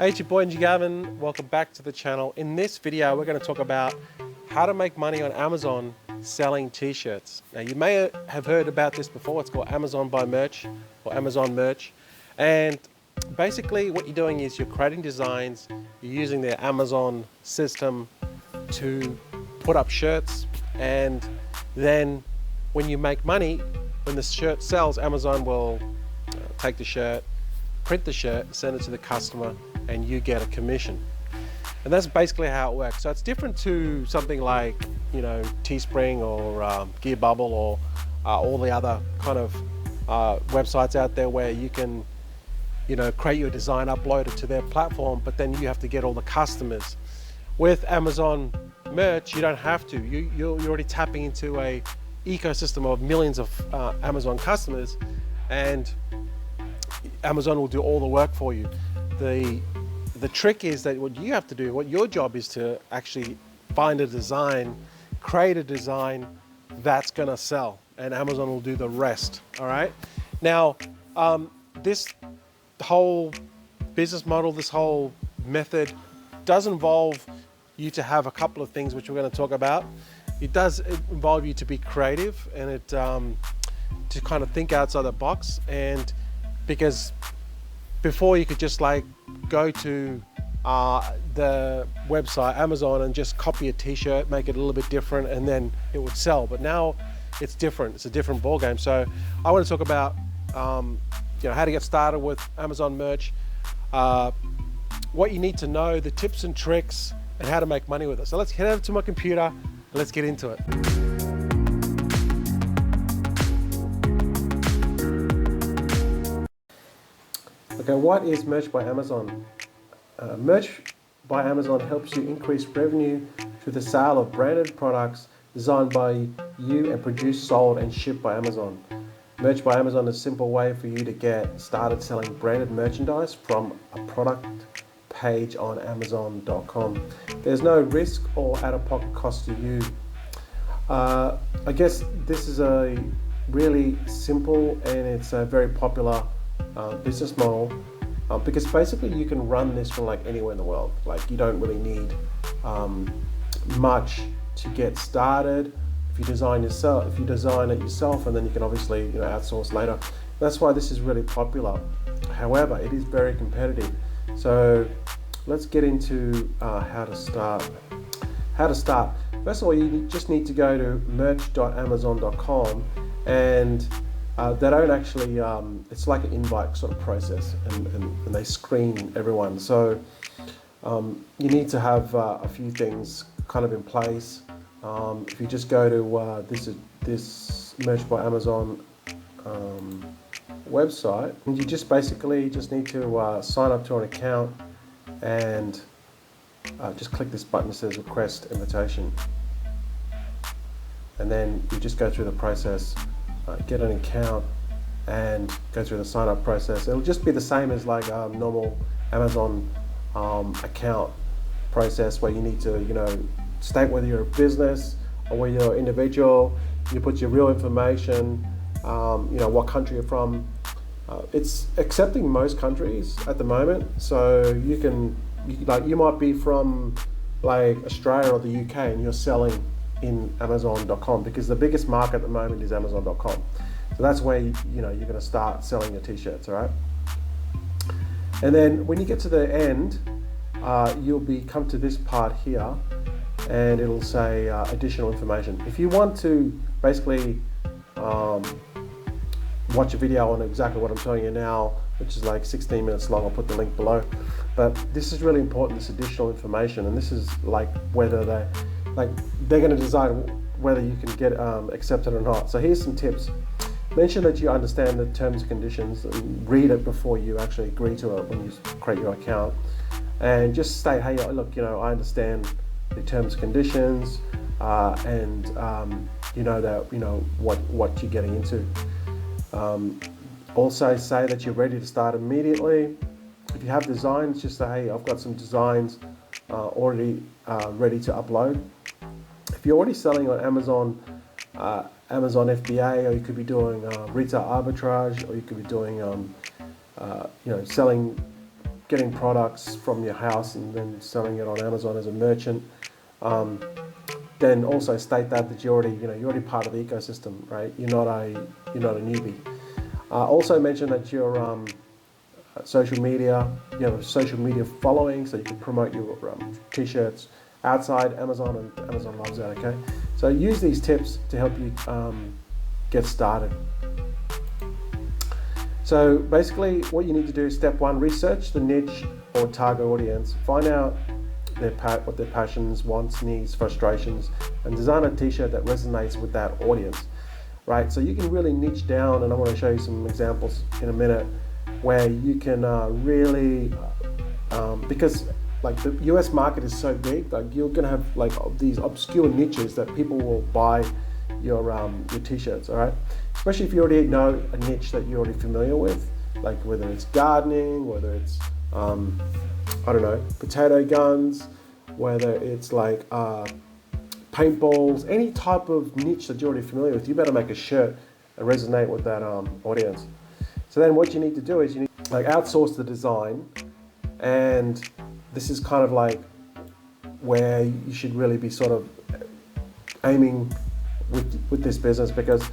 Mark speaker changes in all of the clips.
Speaker 1: Hey, it's your boy Ng Gavin. Welcome back to the channel. In this video, we're going to talk about how to make money on Amazon selling t-shirts. Now, you may have heard about this before. It's called Amazon by Merch or Amazon Merch. And basically what you're doing is you're creating designs, you're using the Amazon system to put up shirts, and then when you make money, when the shirt sells, Amazon will take the shirt, print the shirt, send it to the customer, and you get a commission. And that's basically how it works. So it's different to something like, you know, Teespring or Gear Bubble or all the other kind of websites out there where you can, you know, create your design, upload it to their platform, but then you have to get all the customers. With Amazon Merch, you don't have to. You're already tapping into a ecosystem of millions of Amazon customers, and Amazon will do all the work for you. The trick is that what you have to do, what your job is to actually find a design, create a design that's gonna sell, and Amazon will do the rest, all right? Now, this whole business model, this whole method does involve you to have a couple of things which we're gonna talk about. It does involve you to be creative, and it to kind of think outside the box, and because before you could just like go to the website Amazon and just copy a t-shirt, make it a little bit different, and then it would sell. But now it's different. It's a different ball game. So I want to talk about you know, how to get started with Amazon Merch, what you need to know, the tips and tricks, and how to make money with it. So let's head over to my computer and let's get into it. Okay, what is Merch by Amazon? Merch by Amazon helps you increase revenue through the sale of branded products designed by you and produced, sold, and shipped by Amazon. Merch by Amazon is a simple way for you to get started selling branded merchandise from a product page on Amazon.com. There's no risk or out-of-pocket cost to you. I guess this is a really simple and it's a very popular business model, because basically you can run this from like anywhere in the world. Like, you don't really need much to get started. If you design it yourself, and then you can obviously, you know, outsource later. That's why this is really popular. However, it is very competitive. So let's get into how to start. First of all, you just need to go to merch.amazon.com, and they don't actually, it's like an invite sort of process, and they screen everyone. So you need to have a few things kind of in place. If you just go to this Merch by Amazon website, and you just basically just need to sign up to an account, and just click this button that says request invitation, and then you just go through the process. Get an account and go through the sign up process. It'll just be the same as like a normal Amazon account process, where you need to, you know, state whether you're a business or whether you're an individual. You put your real information, you know, what country you're from. It's accepting most countries at the moment, so you might be from like Australia or the UK, and you're selling in Amazon.com, because the biggest market at the moment is Amazon.com. So that's where you know you're going to start selling your t-shirts, all right? And then when you get to the end, you'll come to this part here, and it'll say additional information. If you want to basically watch a video on exactly what I'm showing you now, which is like 16 minutes long, I'll put the link below. But this is really important, this additional information, and this is like whether they're going to decide whether you can get accepted or not. So here's some tips. Mention that you understand the terms and conditions, and read it before you actually agree to it when you create your account. And just state, hey, look, you know, I understand the terms and conditions, and you know that, you know, what you're getting into. Also say that you're ready to start immediately. If you have designs, just say, hey, I've got some designs already ready to upload. If you're already selling on Amazon FBA, or you could be doing retail arbitrage, or you could be doing you know, selling getting products from your house and then selling it on Amazon as a merchant, then also state that you're already part of the ecosystem, right? You're not a newbie. Also mention that you're social media, you have a social media following, so you can promote your t-shirts outside Amazon, and Amazon loves that, okay? So use these tips to help you get started. So basically what you need to do is step one, research the niche or target audience, find out what their passions, wants, needs, frustrations, and design a t-shirt that resonates with that audience, right? So you can really niche down, and I want to show you some examples in a minute where you can really, because like the US market is so big, like you're gonna have like these obscure niches that people will buy your t-shirts, all right? Especially if you already know a niche that you're already familiar with, like whether it's gardening, whether it's I don't know, potato guns, whether it's like paintballs, any type of niche that you're already familiar with, you better make a shirt that resonate with that audience. So then what you need to do is you need to like outsource the design, and this is kind of like where you should really be sort of aiming with this business, because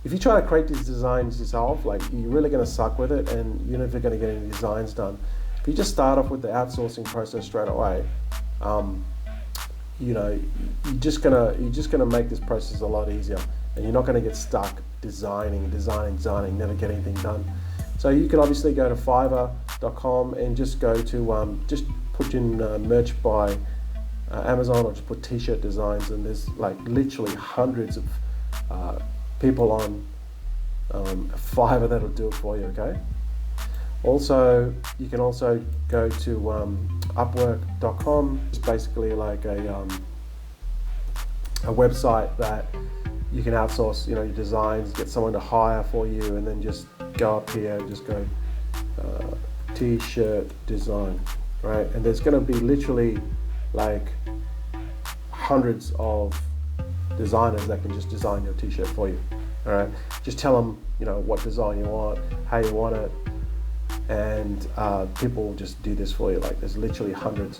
Speaker 1: if you try to create these designs yourself, like you're really going to suck with it and you're never going to get any designs done. If you just start off with the outsourcing process straight away, you're just gonna make this process a lot easier, and you're not going to get stuck designing, never get anything done. So you can obviously go to Fiverr.com and just go to just put in merch by Amazon, or just put t-shirt designs, and there's like literally hundreds of people on Fiverr that'll do it for you, okay? Also, you can also go to Upwork.com. It's basically like a website that you can outsource, your designs, get someone to hire for you, and then just go up here and just go t-shirt design, right? And there's going to be literally like hundreds of designers that can just design your t-shirt for you. All right, just tell them what design you want, how you want it, and people will just do this for you. Like there's literally hundreds.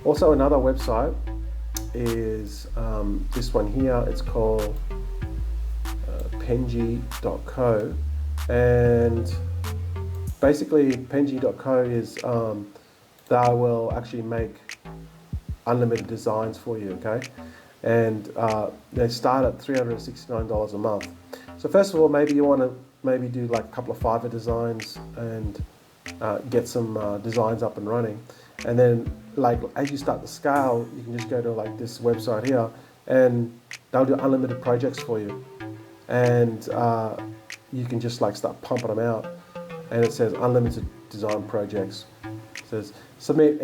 Speaker 1: Also, another website is this one here. It's called Penji.co, and basically Penji.co is they will actually make unlimited designs for you, okay? And they start at $369 a month. So first of all, maybe you want to do like a couple of Fiverr designs and get some designs up and running. And then like as you start to scale, you can just go to like this website here, and they'll do unlimited projects for you. And you can just like start pumping them out. And it says unlimited design projects. It says submit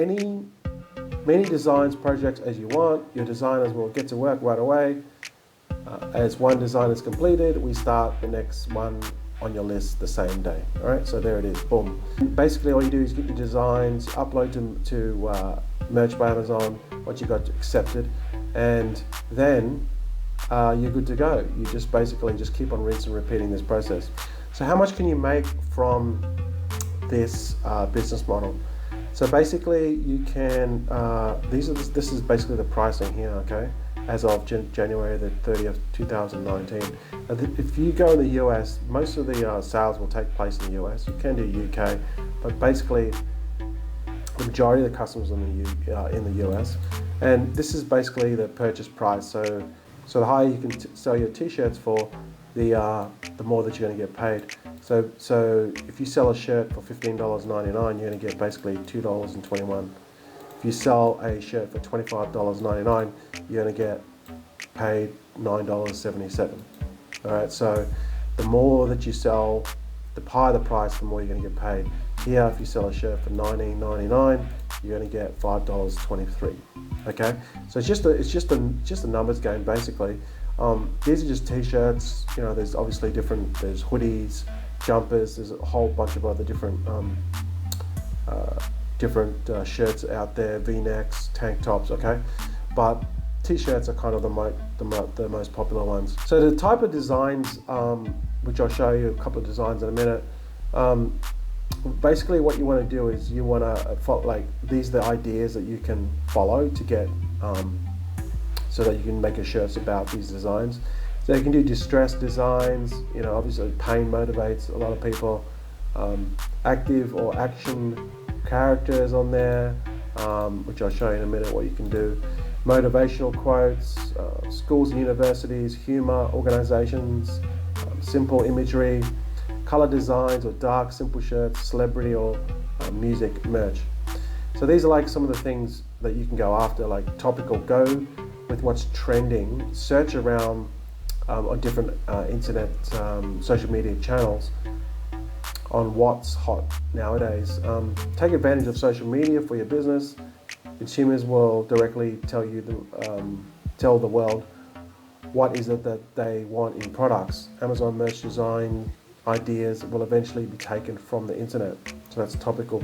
Speaker 1: many designs projects as you want. Your designers will get to work right away. As one design is completed, we start the next one on your list the same day. All right, so there it is, boom. Basically all you do is get your designs, upload them to Merch by Amazon, once you got accepted, and then you're good to go. You just basically just keep on rinsing and repeating this process. So how much can you make from this business model? So basically you can, this is basically the pricing here, okay? As of January the 30th, 2019. If you go in the US, most of the sales will take place in the US. You can do UK, but basically the majority of the customers in the US. And this is basically the purchase price. So the higher you can sell your t-shirts for, the more that you're going to get paid. So if you sell a shirt for $15.99, you're going to get basically $2.21. If you sell a shirt for $25.99, you're going to get paid $9.77. All right, so the more that you sell, the higher the price, the more you're going to get paid. Here, if you sell a shirt for $19.99, you're going to get $5.23. Okay, so it's just a numbers game basically. These are just t-shirts. There's obviously there's hoodies, jumpers. There's a whole bunch of other different shirts out there, V-necks, tank tops, okay? But t-shirts are kind of the most popular ones. So the type of designs, which I'll show you a couple of designs in a minute, basically what you want to do is you want to like, these are the ideas that you can follow to get so that you can make your shirts about these designs. So you can do distress designs, you know, obviously pain motivates a lot of people. Active or action characters on there, which I'll show you in a minute what you can do. Motivational quotes, schools and universities, humor, organizations, simple imagery, color designs or dark simple shirts, celebrity or music merch. So these are like some of the things that you can go after, like topical. Go with what's trending, search around on different internet social media channels on what's hot nowadays. Take advantage of social media for your business. Consumers will directly tell the world what is it that they want in products. Amazon merch design ideas will eventually be taken from the internet. So that's topical.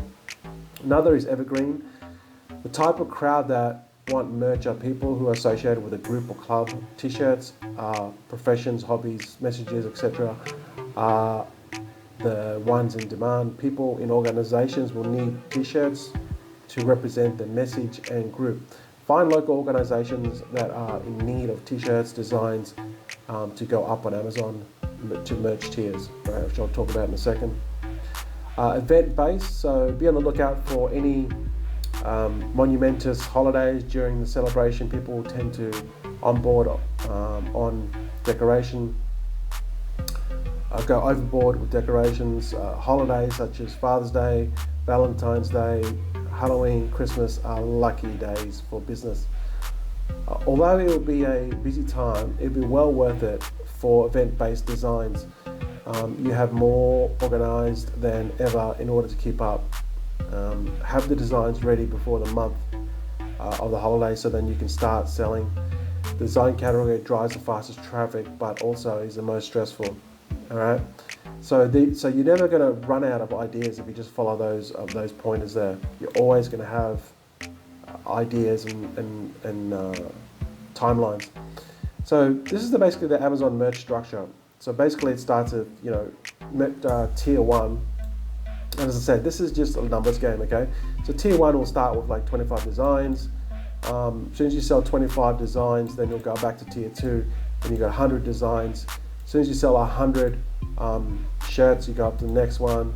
Speaker 1: Another is evergreen. The type of crowd that want merch are people who are associated with a group or club. T-shirts, professions, hobbies, messages, etc. are the ones in demand. People in organizations will need T-shirts to represent the message and group. Find local organizations that are in need of T-shirts designs to go up on Amazon to merch tiers, right, which I'll talk about in a second. Event-based, so be on the lookout for any monumentous holidays during the celebration. People tend to onboard on decoration, go overboard with decorations. Holidays such as Father's Day, Valentine's Day, Halloween, Christmas are lucky days for business. Although it will be a busy time, it'll be well worth it for event-based designs. You have more organized than ever in order to keep up. Have the designs ready before the month of the holiday, so then you can start selling. The design category drives the fastest traffic, but also is the most stressful. All right. So you're never going to run out of ideas if you just follow those pointers there. You're always going to have ideas and timelines. So this is basically the Amazon merch structure. So basically it starts at, you know, tier 1. And as I said, this is just a numbers game, okay? So tier 1 will start with like 25 designs. As soon as you sell 25 designs, then you'll go back to tier 2 and you got 100 designs. As soon as you sell 100 shirts, you go up to the next one,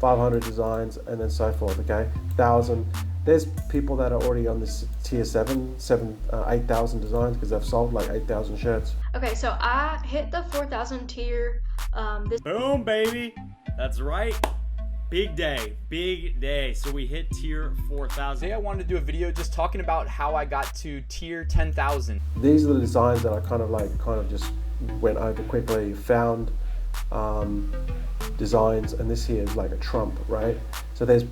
Speaker 1: 500 designs, and then so forth, okay? 1,000. There's people that are already on this tier 8,000 designs because they've sold like 8,000 shirts.
Speaker 2: Okay, so I hit the 4,000 tier.
Speaker 3: Boom, baby. That's right. Big day. So we hit tier 4,000. Today I wanted to do a video just talking about how I got to tier 10,000.
Speaker 1: These are the designs that I kind of just went over quickly, found designs, and this here is like a Trump, right? So there's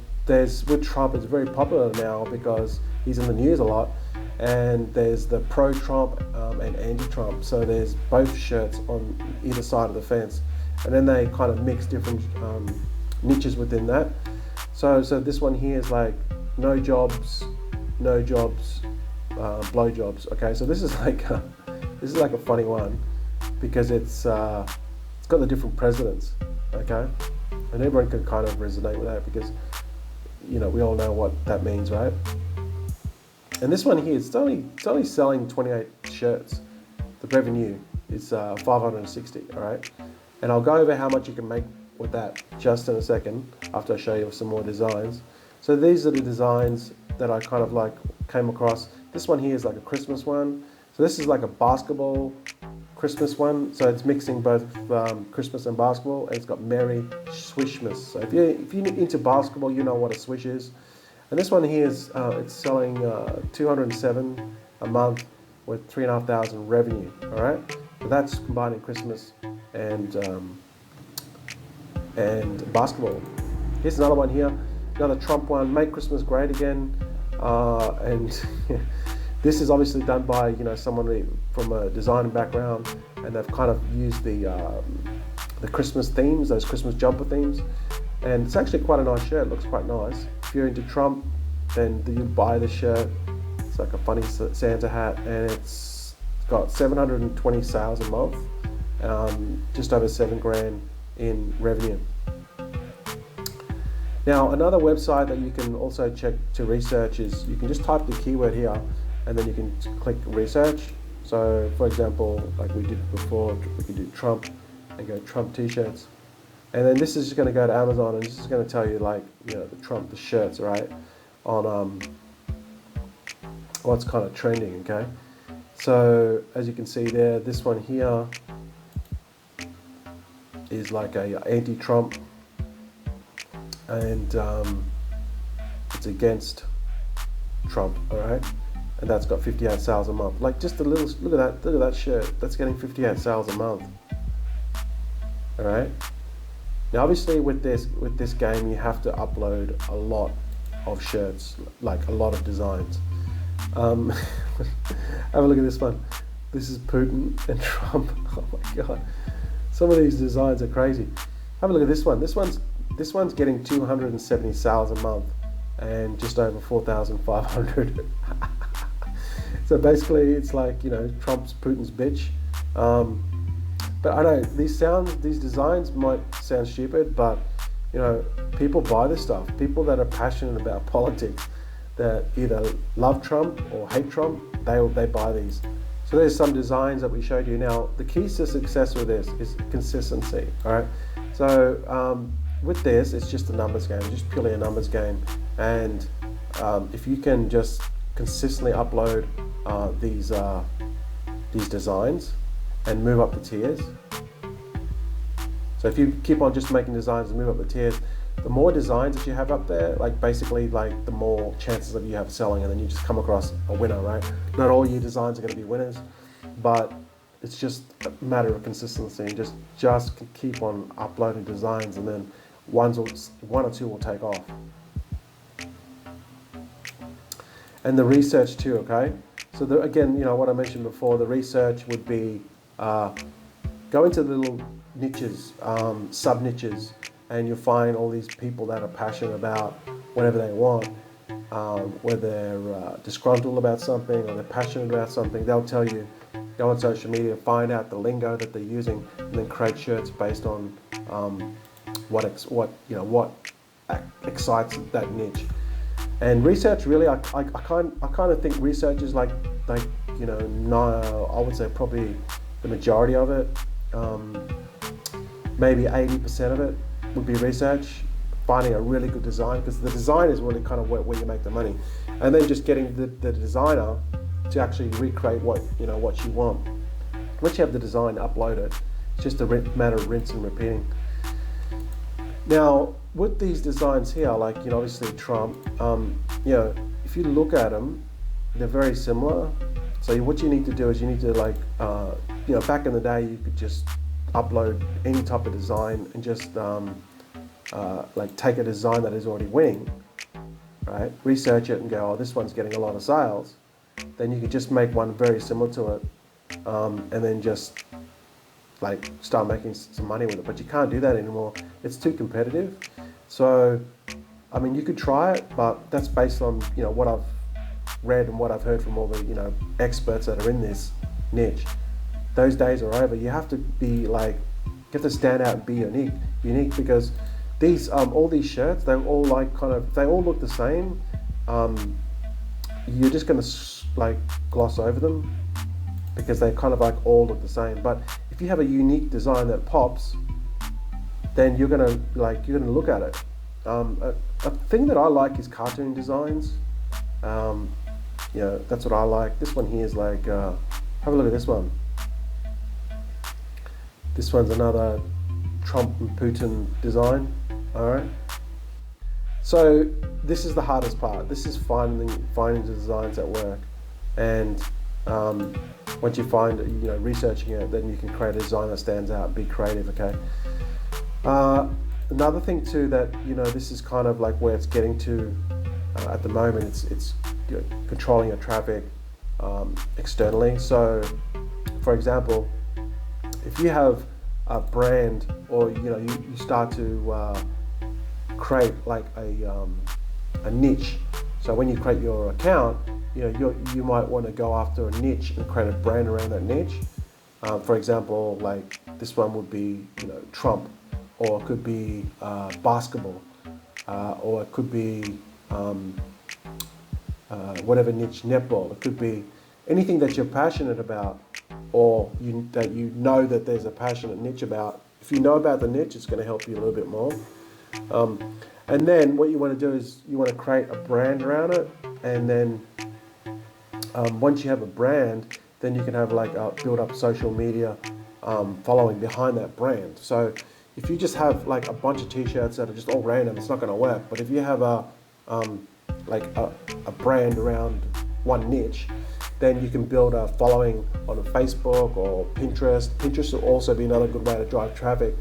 Speaker 1: with Trump, it's very popular now because he's in the news a lot, and there's the pro-Trump and anti-Trump. So there's both shirts on either side of the fence, and then they kind of mix different niches within that. So this one here is like no jobs, blowjobs. Okay, so this is like a funny one because it's got the different presidents. Okay, and everyone can kind of resonate with that because, you know, we all know what that means, right? And this one here, it's only selling 28 shirts. The revenue is 560. All right, and I'll go over how much you can make with that just in a second after I show you some more designs. So these are the designs that I kind of like came across. This one here is like a Christmas one. So this is like a basketball Christmas one. So it's mixing both Christmas and basketball, and it's got Merry Swishmas. So if you're into basketball, you know what a swish is. And this one here is it's selling 207 a month with 3,500 revenue. All right, so that's combining Christmas and basketball. Here's another one here, another Trump one, Make Christmas Great Again, and this is obviously done by, you know, someone from a design background, and they've kind of used the Christmas themes, those Christmas jumper themes, and it's actually quite a nice shirt. It looks quite nice. If you're into Trump, then you buy the shirt. It's like a funny Santa hat, and it's got 720 sales a month, just over $7,000 in revenue. Now, another website that you can also check to research is you can just type the keyword here and then you can click research. So for example, like we did before, we can do Trump and go Trump t-shirts. And then this is just going to go to Amazon and this is going to tell you like, you know, the shirts, right? On what's kind of trending, okay? So as you can see there, this one here is like a anti-Trump, and it's against Trump, all right? And that's got 58 sales a month. Like just a little, look at that shirt. That's getting 58 sales a month, all right? Now obviously with this game, you have to upload a lot of shirts, like a lot of designs. Have a look at this one. This is Putin and Trump. Oh my God. Some of these designs are crazy. Have a look at this one. This one's getting 270 sales a month and just over 4,500. So basically it's like, you know, Trump's Putin's bitch. But I know these designs might sound stupid, but you know, people buy this stuff. People that are passionate about politics, that either love Trump or hate Trump, they buy these. So there's some designs that we showed you. Now, the keys to success with this is consistency, all right? So with this, it's just a numbers game, just purely a numbers game. And if you can just consistently upload these designs and move up the tiers. So if you keep on just making designs and move up the tiers, the more designs that you have up there, like basically like the more chances of you have selling, and then you just come across a winner, right? Not all your designs are going to be winners, but it's just a matter of consistency and just keep on uploading designs, and then one or two will take off. And the research too, okay? So again, you know what I mentioned before, the research would be go into the little niches, sub niches, and you'll find all these people that are passionate about whatever they want, whether they're disgruntled about something or they're passionate about something. They'll tell you, go on social media, find out the lingo that they're using, and then create shirts based on what excites that niche. And research, really, I kind of think research is like you know, no, I would say probably the majority of it, maybe 80% of it would be research, finding a really good design, because the design is really kind of where you make the money, and then just getting the designer to actually recreate what you want. Once you have the design, upload it. It's just a matter of rinse and repeating. Now with these designs here, like, you know, obviously Trump, you know, if you look at them, they're very similar. So what you need to do is you need to, like, you know, back in the day you could just upload any type of design and just like take a design that is already winning, right? Research it and go, oh, this one's getting a lot of sales. Then you could just make one very similar to it, and then just like start making some money with it. But you can't do that anymore. It's too competitive. So, I mean, you could try it, but that's based on, you know, what I've read and what I've heard from all the, you know, experts that are in this niche. Those days are over. You have to be like, you have to stand out and be unique, because these all these shirts, they all like they all look the same. You're just gonna like gloss over them because they kind of like all look the same. But if you have a unique design that pops, then you're gonna look at it. A thing that I like is cartoon designs. You know, that's what I like. This one here is like, have a look at this one. This one's another Trump and Putin design. All right. So this is the hardest part. This is finding the designs that work, and once you find, you know, researching it, then you can create a design that stands out. Be creative, okay? Another thing too, that, you know, this is kind of like where it's getting to at the moment. It's you know, controlling your traffic externally. So, for example, if you have a brand, or, you know, you start to create like a niche. So when you create your account, you know, you might want to go after a niche and create a brand around that niche. For example, like this one would be, you know, Trump, or it could be basketball. or it could be whatever niche, netball. It could be anything that you're passionate about, or that you know that there's a passionate niche about. If you know about the niche, it's going to help you a little bit more. And then what you want to do is you want to create a brand around it, and then once you have a brand, then you can have like build up social media following behind that brand. So if you just have like a bunch of t-shirts that are just all random, it's not going to work. But if you have a brand around one niche, then you can build a following on Facebook or Pinterest. Pinterest will also be another good way to drive traffic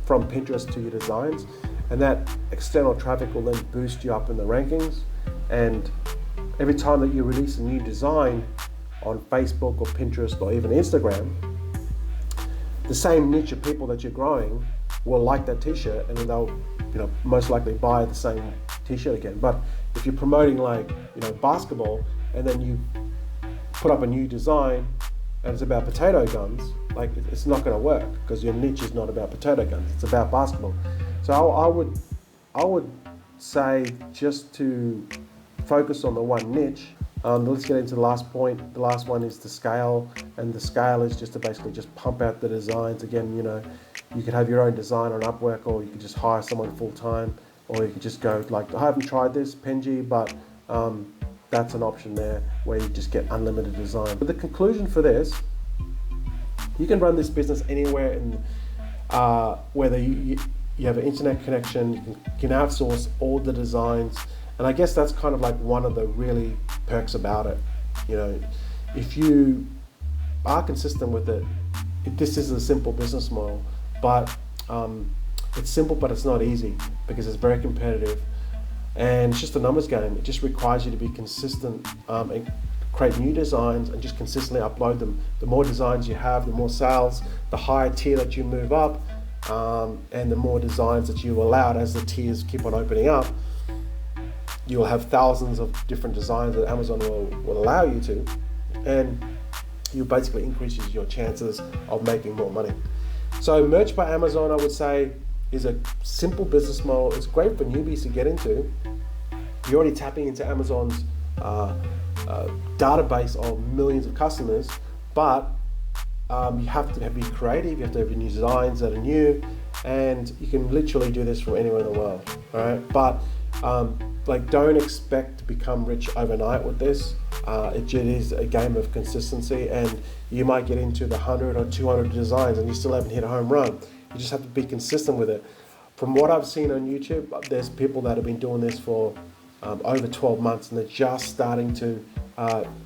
Speaker 1: from Pinterest to your designs, and that external traffic will then boost you up in the rankings. And every time that you release a new design on Facebook or Pinterest or even Instagram, the same niche of people that you're growing will like that t-shirt, and then they'll most likely buy the same t-shirt again. But if you're promoting like basketball, and then you put up a new design and it's about potato guns, like it's not going to work, because your niche is not about potato guns, it's about basketball. So I would say just to focus on the one niche. Let's get into the last point. The last one is the scale, and the scale is just to basically just pump out the designs. Again, you could have your own design on Upwork, or you could just hire someone full time, or you could just go like, I haven't tried this, Penji, but that's an option there where you just get unlimited design. But the conclusion for this, you can run this business anywhere, in whether you have an internet connection, you can outsource all the designs. And I guess that's kind of like one of the really perks about it. If you are consistent with it, this is a simple business model, but it's simple, but it's not easy, because it's very competitive. And it's just a numbers game. It just requires you to be consistent and create new designs and just consistently upload them. The more designs you have, the more sales, the higher tier that you move up, and the more designs that you allow as the tiers keep on opening up. You will have thousands of different designs that Amazon will allow you to, and you basically increases your chances of making more money. So Merch by Amazon, I would say, is a simple business model. It's great for newbies to get into. You're already tapping into Amazon's database of millions of customers, but you have to be creative, you have to have new designs that are new, and you can literally do this from anywhere in the world, all right? But don't expect to become rich overnight with this. It is a game of consistency, and you might get into the 100 or 200 designs and you still haven't hit a home run. You just have to be consistent with it. From what I've seen on YouTube, there's people that have been doing this for over 12 months, and they're just starting to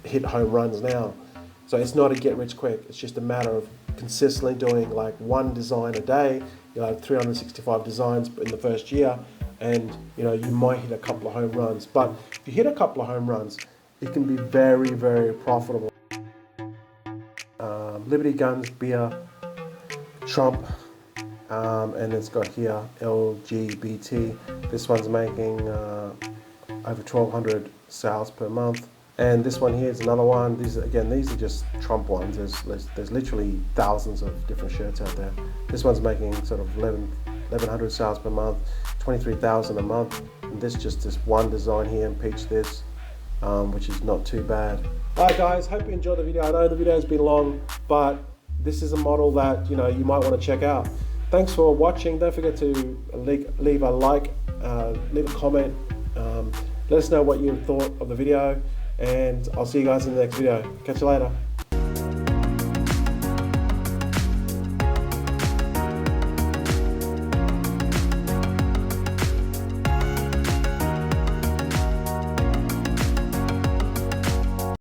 Speaker 1: hit home runs now. So it's not a get rich quick. It's just a matter of consistently doing like one design a day. You'll have 365 designs in the first year, and you might hit a couple of home runs. But if you hit a couple of home runs, it can be very, very profitable. Liberty Guns, Beer, Trump, and it's got here LGBT. This one's making over 1,200 sales per month. And this one here is another one. These are just Trump ones. There's literally thousands of different shirts out there. This one's making sort of 1,100 sales per month, 23,000 a month. And this one design here, Impeach This, which is not too bad. Alright guys, hope you enjoyed the video. I know the video has been long, but this is a model that you might want to check out. Thanks for watching. Don't forget to leave a like, leave a comment. Let us know what you thought of the video, and I'll see you guys in the next video. Catch you later.